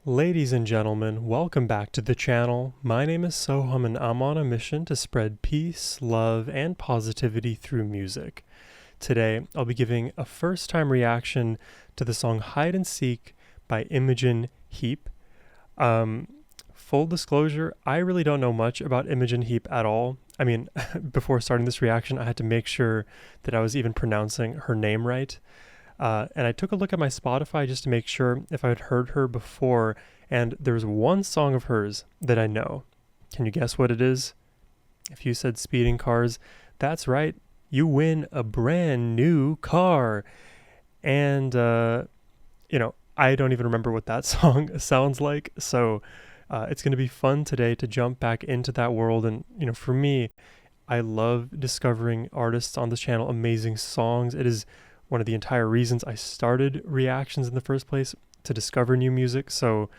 Ladies and gentlemen, welcome back to the channel. My name is Sohum and I'm on a mission to spread peace, love, and positivity through music. Today, I'll be giving a first-time reaction to the song Hide and Seek by Imogen Heap. Full disclosure, I really don't know much about Imogen Heap at all. I mean, before starting this reaction, I had to make sure that I was even pronouncing her name right. And I took a look at my Spotify just to make sure if I had heard her before, and there's one song of hers that I know. Can you guess what it is? If you said Speeding Cars, that's right, you win a brand new car. And, I don't even remember what that song sounds like, so it's going to be fun today to jump back into that world. And, for me, I love discovering artists on this channel, amazing songs. It is one of the entire reasons I started reactions in the first place, to discover new music. So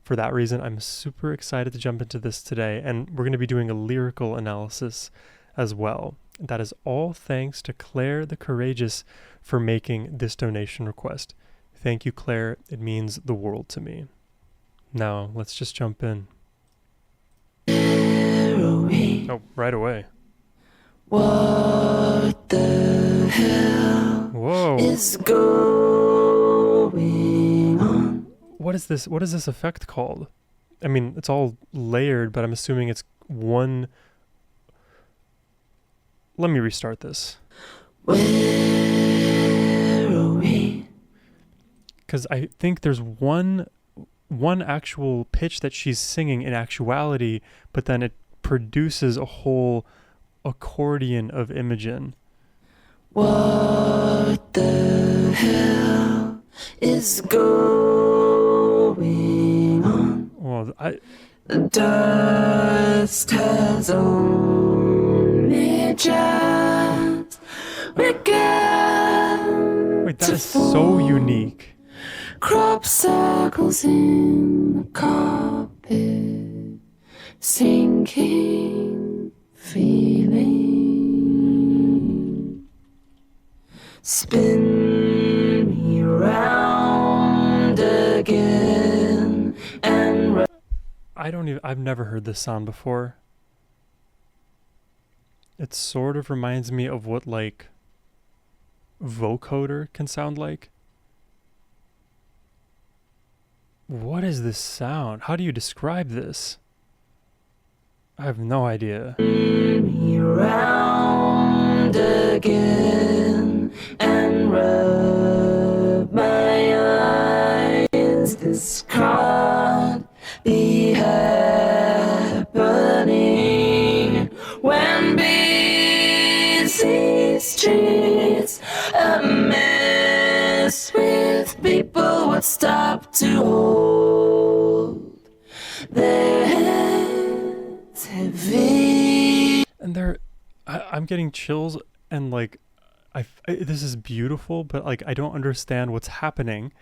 for that reason, I'm super excited to jump into this today. And we're going to be doing a lyrical analysis as well. That is all thanks to Claire the Courageous for making this donation request. Thank you, Claire. It means the world to me. Now, let's just jump in. Oh, right away. What the hell Whoa. is going on? What is this? What is this effect called? I mean, it's all layered, but I'm assuming it's one. Let me restart this. Where are we? Because I think there's one actual pitch that she's singing in actuality, but then it produces a whole accordion of Imogen. What the hell is going on? Well, The dust has only just begun. wait, that is so unique. Crop circles in the carpet, sinking feeling. Spin me round again and I've never heard this sound before. It sort of reminds me of what, like, vocoder can sound like. What is this sound? How do you describe this? I have no idea. me round again and rub my eyes. This can't be happening when busy streets a mess with people would stop to hold their heads heavy. And I'm getting chills, and like, this is beautiful, but like, I don't understand what's happening.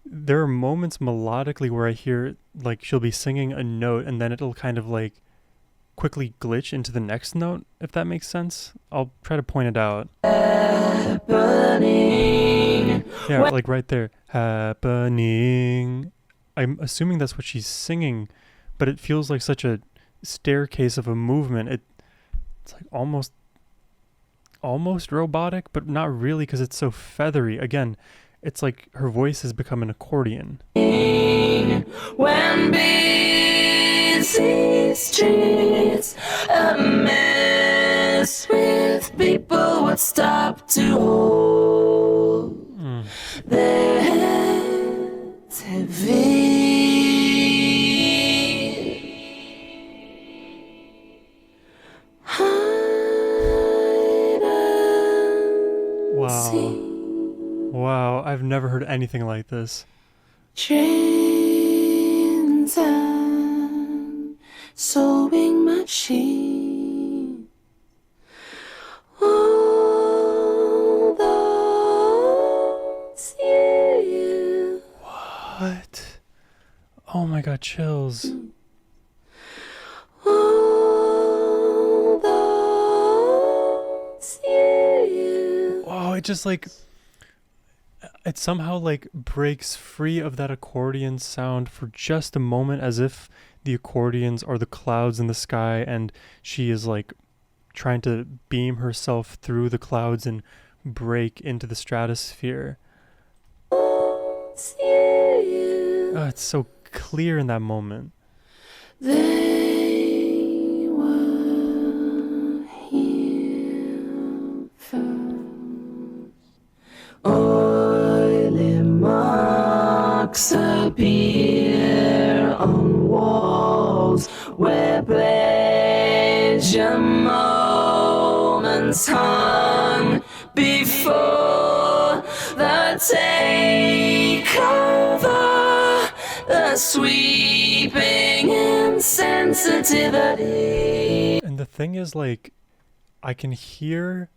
There are moments melodically where I hear, like, she'll be singing a note and then it'll kind of like quickly glitch into the next note, if that makes sense. I'll try to point it out. Happening. Yeah, like right there. Happening. I'm assuming that's what she's singing, but it feels like such a staircase of a movement. It's like almost robotic, but not really, because it's so feathery. Again, it's like her voice has become an accordion. When busy streets a mess with people would stop to hold their heads heavy. Hide and Wow. seek. Wow, I've never heard anything like this. Trains and sewing machine. All those years. What? Oh my god, chills. All those years. Oh, it just like, it somehow like breaks free of that accordion sound for just a moment, as if the accordions are the clouds in the sky and she is like trying to beam herself through the clouds and break into the stratosphere. It's you. Oh, it's so clear in that moment. They were here first. Oily marks appear on walls where pleasure moments hung before the takeover, the sweeping insensitivity. And the thing is, like, I can hear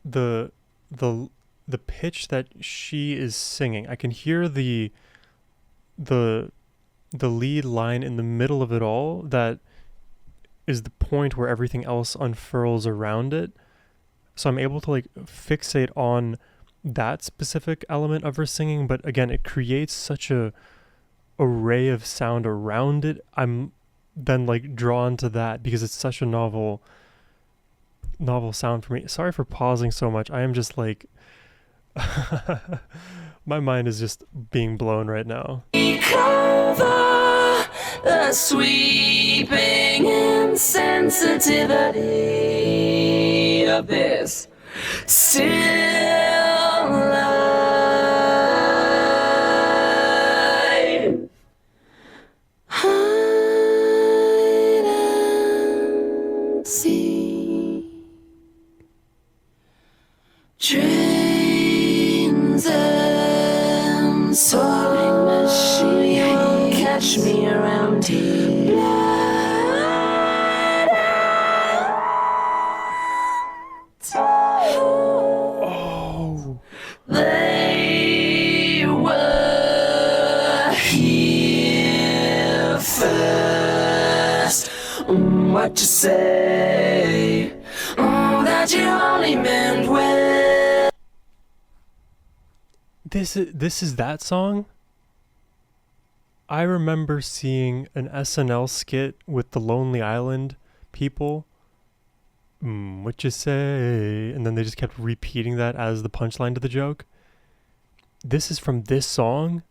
the the the pitch that she is singing. I can hear the lead line in the middle of it all that is the point where everything else unfurls around it. So I'm able to like fixate on that specific element of her singing, but again, it creates such a array of sound around it. I'm then like drawn to that because it's such a novel sound for me. Sorry for pausing so much. I am just like my mind is just being blown right now. Cover the sweeping insensitivity of this still life. Hide and seek. Trains and soaring machine catch me around here. Oh, They were here first. What you say? That you only meant well. this is that song? I remember seeing an SNL skit with the Lonely Island people. What you say? And then they just kept repeating that as the punchline to the joke. This is from this song?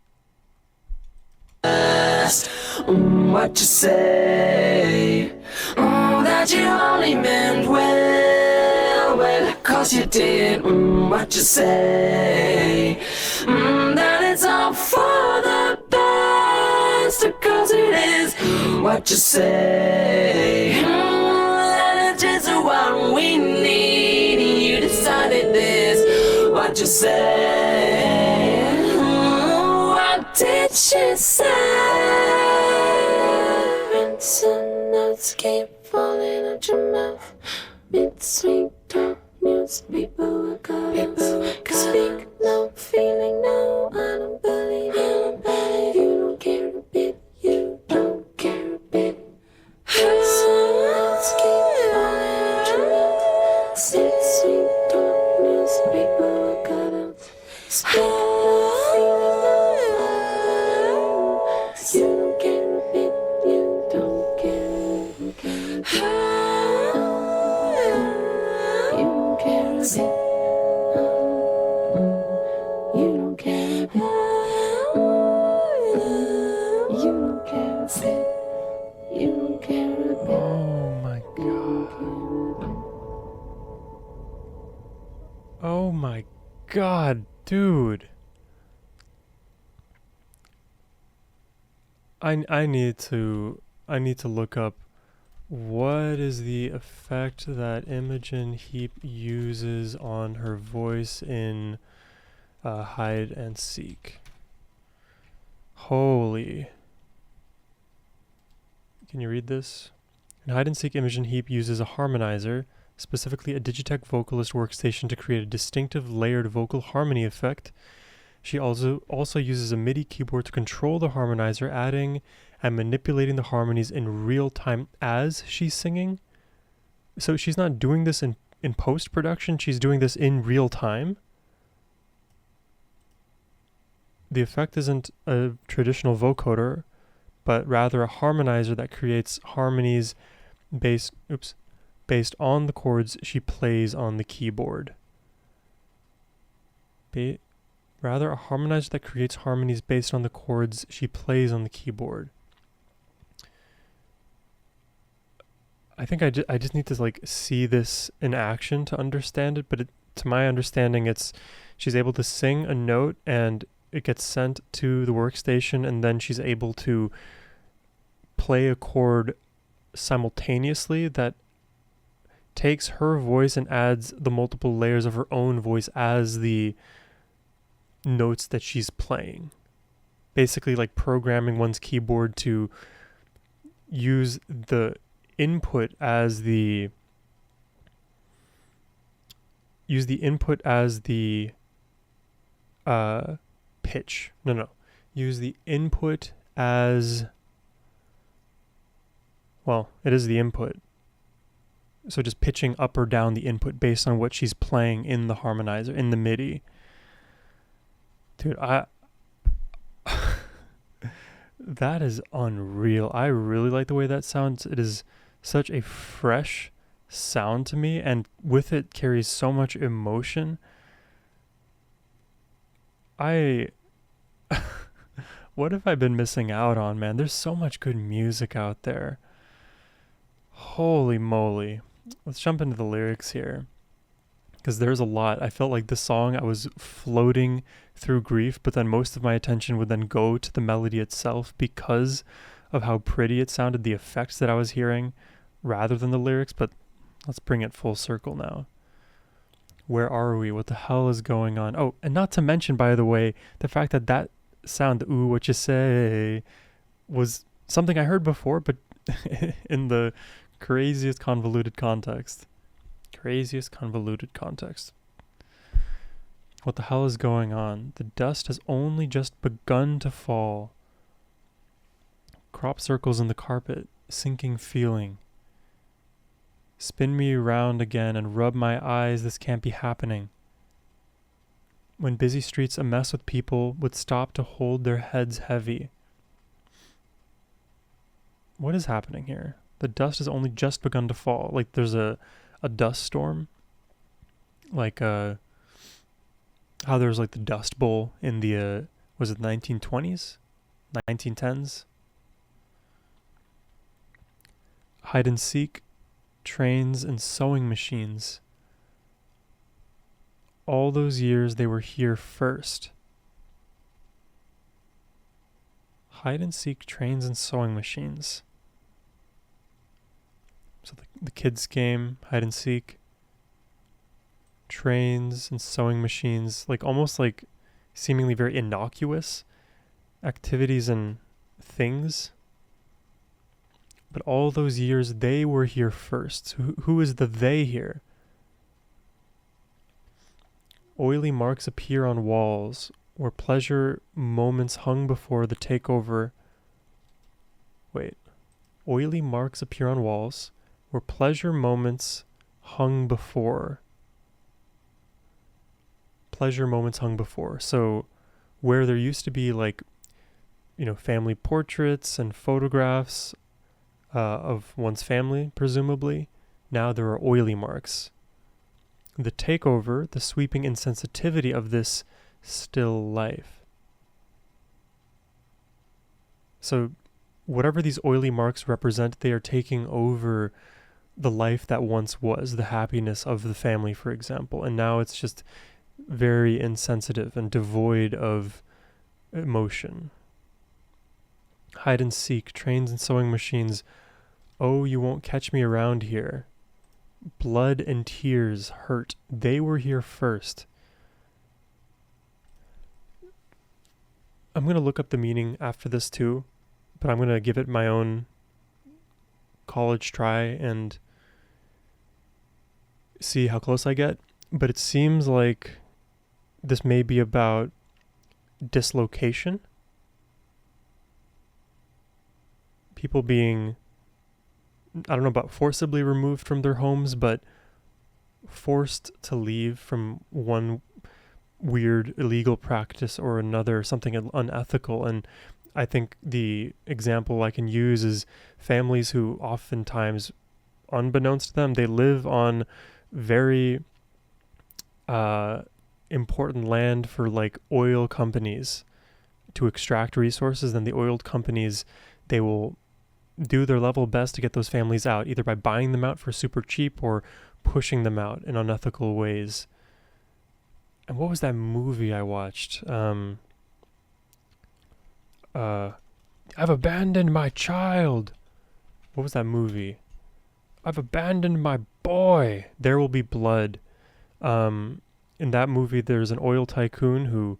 What you say? That you only meant well, 'cause you did. What you say? That it's all for the best, 'cause it is. What you say? That it's just what we need. You decided this. What you say? What did she say? Rinse and notes keep falling out your mouth. Mid-sweet talk news, people are caught. Speak no, feeling no. I don't believe you. You don't care a bit. You don't care a bit. Rinse and notes keep falling out your mouth. Mid-sweet talk news, people are caught. Speak no, feeling no. You don't care a bit. You don't care. You don't care a bit. You don't care a bit. You don't care a bit. You don't care a bit. Oh my god. Oh my god, dude. I need to look up what is the effect that Imogen Heap uses on her voice in Hide and Seek. Holy. Can you read this? In Hide and Seek, Imogen Heap uses a harmonizer, specifically a Digitech Vocalist workstation, to create a distinctive layered vocal harmony effect. She also uses a MIDI keyboard to control the harmonizer, adding and manipulating the harmonies in real time as she's singing. So she's not doing this in post-production, she's doing this in real time. the effect isn't a traditional vocoder, but rather a harmonizer that creates harmonies based based on the chords she plays on the keyboard. Rather a harmonizer that creates harmonies based on the chords she plays on the keyboard. I think I just need to like see this in action to understand it, but to my understanding, it's she's able to sing a note and it gets sent to the workstation, and then she's able to play a chord simultaneously that takes her voice and adds the multiple layers of her own voice as the notes that she's playing. Basically like programming one's keyboard to use the input as the pitch. Use the input as, well, it is the input. So just pitching up or down the input based on what she's playing in the harmonizer, in the MIDI. Dude, that is unreal. I really like the way that sounds. It is such a fresh sound to me, and with it carries so much emotion. What have I been missing out on, man? There's so much good music out there. Holy moly. Let's jump into the lyrics here, because there's a lot. I felt like this song, I was floating through grief, but then most of my attention would then go to the melody itself because of how pretty it sounded, the effects that I was hearing, rather than the lyrics. But let's bring it full circle now. Where are we? What the hell is going on? Oh, and not to mention, by the way, the fact that that sound, ooh, what you say, was something I heard before, but in the craziest convoluted context. What the hell is going on? The dust has only just begun to fall. Crop circles in the carpet, sinking feeling. Spin me around again and rub my eyes, this can't be happening. When busy streets a mess with people would stop to hold their heads heavy. What is happening here? The dust has only just begun to fall. Like there's a dust storm. Like how there's like the Dust Bowl in the, was it 1920s? 1910s? Hide and seek, trains and sewing machines. All those years they were here first. Hide and seek, trains and sewing machines. So the kids' game, hide and seek, trains and sewing machines, like almost like seemingly very innocuous activities and things. But all those years they were here first. So who is the they here? Oily marks appear on walls where pleasure moments hung before the takeover. Oily marks appear on walls where pleasure moments hung before. So where there used to be like, family portraits and photographs of one's family, presumably, now there are oily marks. The takeover, the sweeping insensitivity of this still life. So whatever these oily marks represent, they are taking over the life that once was, the happiness of the family, for example. And now it's just very insensitive and devoid of emotion. Hide and seek, trains and sewing machines. Oh, you won't catch me around here. Blood and tears hurt. They were here first. I'm going to look up the meaning after this too, but I'm going to give it my own college try and see how close I get. But it seems like this may be about dislocation. People being, I don't know about forcibly removed from their homes, but forced to leave from one weird illegal practice or another, something unethical. And I think the example I can use is families who oftentimes, unbeknownst to them, they live on very important land for like oil companies to extract resources. Then the oil companies, they will do their level best to get those families out, either by buying them out for super cheap or pushing them out in unethical ways. And what was that movie I watched? I've abandoned my child. What was that movie? I've abandoned my boy. There Will Be Blood. In that movie, there's an oil tycoon who,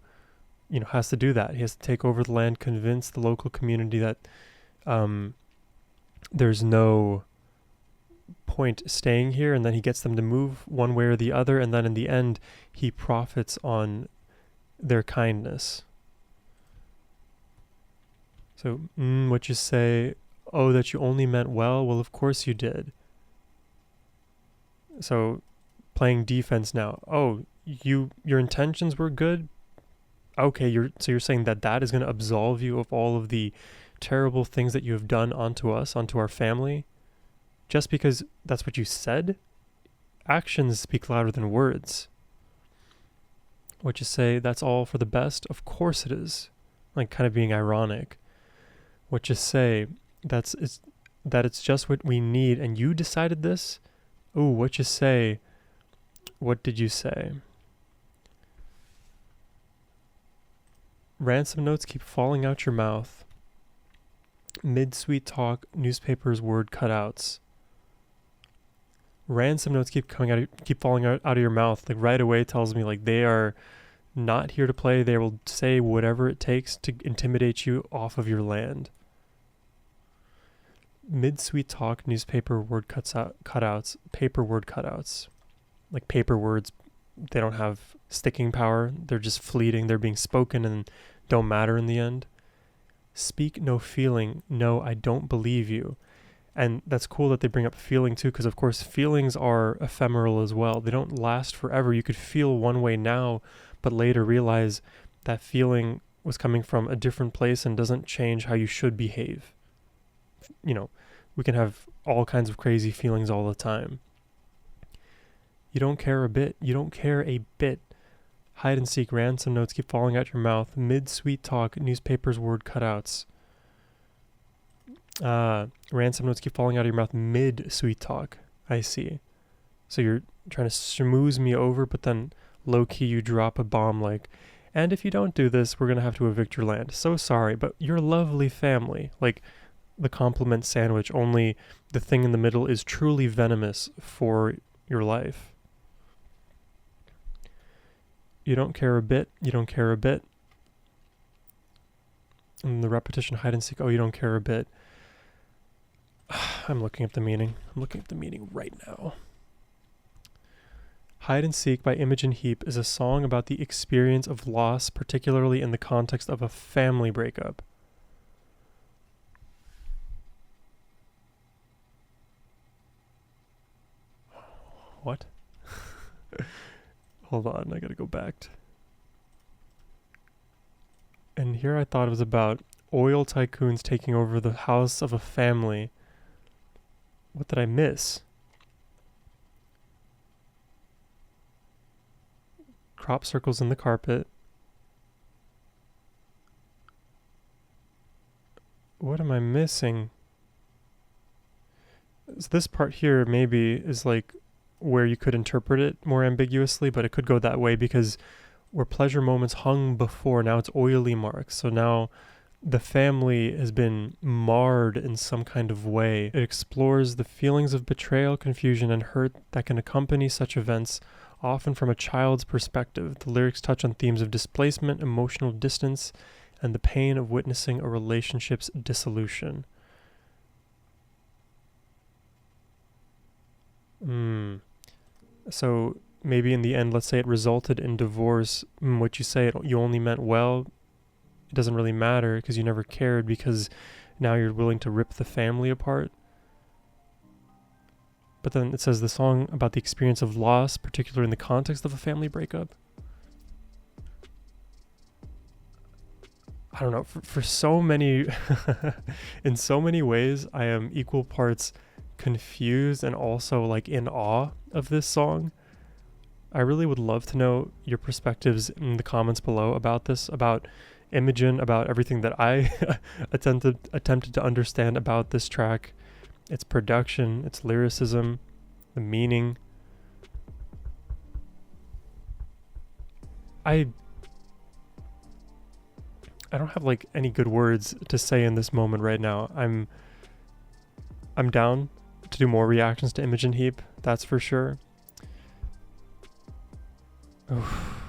has to do that. He has to take over the land, convince the local community that there's no point staying here, and then he gets them to move one way or the other, and then in the end, he profits on their kindness. So, what you say, oh, that you only meant well? Well, of course you did. So, playing defense now. Oh, your intentions were good? Okay, you're saying that is going to absolve you of all of the terrible things that you have done onto us, onto our family? Just because that's what you said? Actions speak louder than words. What you say, that's all for the best? Of course it is. Like, kind of being ironic. What you say, that it's just what we need, and you decided this? Ooh, what you say, what did you say? Ransom notes keep falling out your mouth. Mid-sweet talk, newspapers, word cutouts. Ransom notes keep falling out of your mouth. Like right away tells me like they are not here to play. They will say whatever it takes to intimidate you off of your land. Mid-sweet talk, newspaper, word cutouts, paper word cutouts. Like paper words, they don't have sticking power. They're just fleeting. They're being spoken and don't matter in the end. Speak no feeling. No, I don't believe you. And that's cool that they bring up feeling too, because of course feelings are ephemeral as well. They don't last forever. You could feel one way now, but later realize that feeling was coming from a different place and doesn't change how you should behave. We can have all kinds of crazy feelings all the time. You don't care a bit. You don't care a bit. Hide and seek, ransom notes keep falling out your mouth. Mid-sweet talk, newspapers, word cutouts. Ransom notes keep falling out of your mouth mid-sweet talk. I see. So you're trying to schmooze me over, but then low-key you drop a bomb like, and if you don't do this, we're going to have to evict your land. So sorry, but you're a lovely family. Like the compliment sandwich, only the thing in the middle is truly venomous for your life. You don't care a bit. You don't care a bit. And the repetition, hide and seek. Oh, you don't care a bit. I'm looking up the meaning. I'm looking up the meaning right now. Hide and Seek by Imogen Heap is a song about the experience of loss, particularly in the context of a family breakup. What? Hold on, I gotta go back. And here I thought it was about oil tycoons taking over the house of a family. What did I miss? Crop circles in the carpet. What am I missing? So this part here maybe is like where you could interpret it more ambiguously, but it could go that way because where pleasure moments hung before, now it's oily marks. So now the family has been marred in some kind of way. It explores the feelings of betrayal, confusion, and hurt that can accompany such events, often from a child's perspective. The lyrics touch on themes of displacement, emotional distance, and the pain of witnessing a relationship's dissolution. So maybe in the end, let's say it resulted in divorce. What you say, you only meant well. It doesn't really matter because you never cared, because now you're willing to rip the family apart. But then it says the song about the experience of loss, particularly in the context of a family breakup. I don't know, for so many, in so many ways, I am equal parts confused and also like in awe of this song. I really would love to know your perspectives in the comments below about this, about Imogen, about everything that I attempted to understand about this track, its production, its lyricism, the meaning. I don't have like any good words to say in this moment right now. I'm down to do more reactions to Imogen Heap, that's for sure. Oof,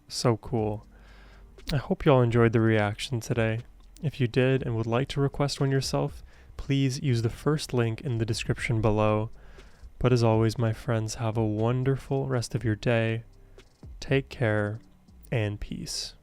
so cool. I hope y'all enjoyed the reaction today. If you did and would like to request one yourself, please use the first link in the description below. But as always, my friends, have a wonderful rest of your day. Take care and peace.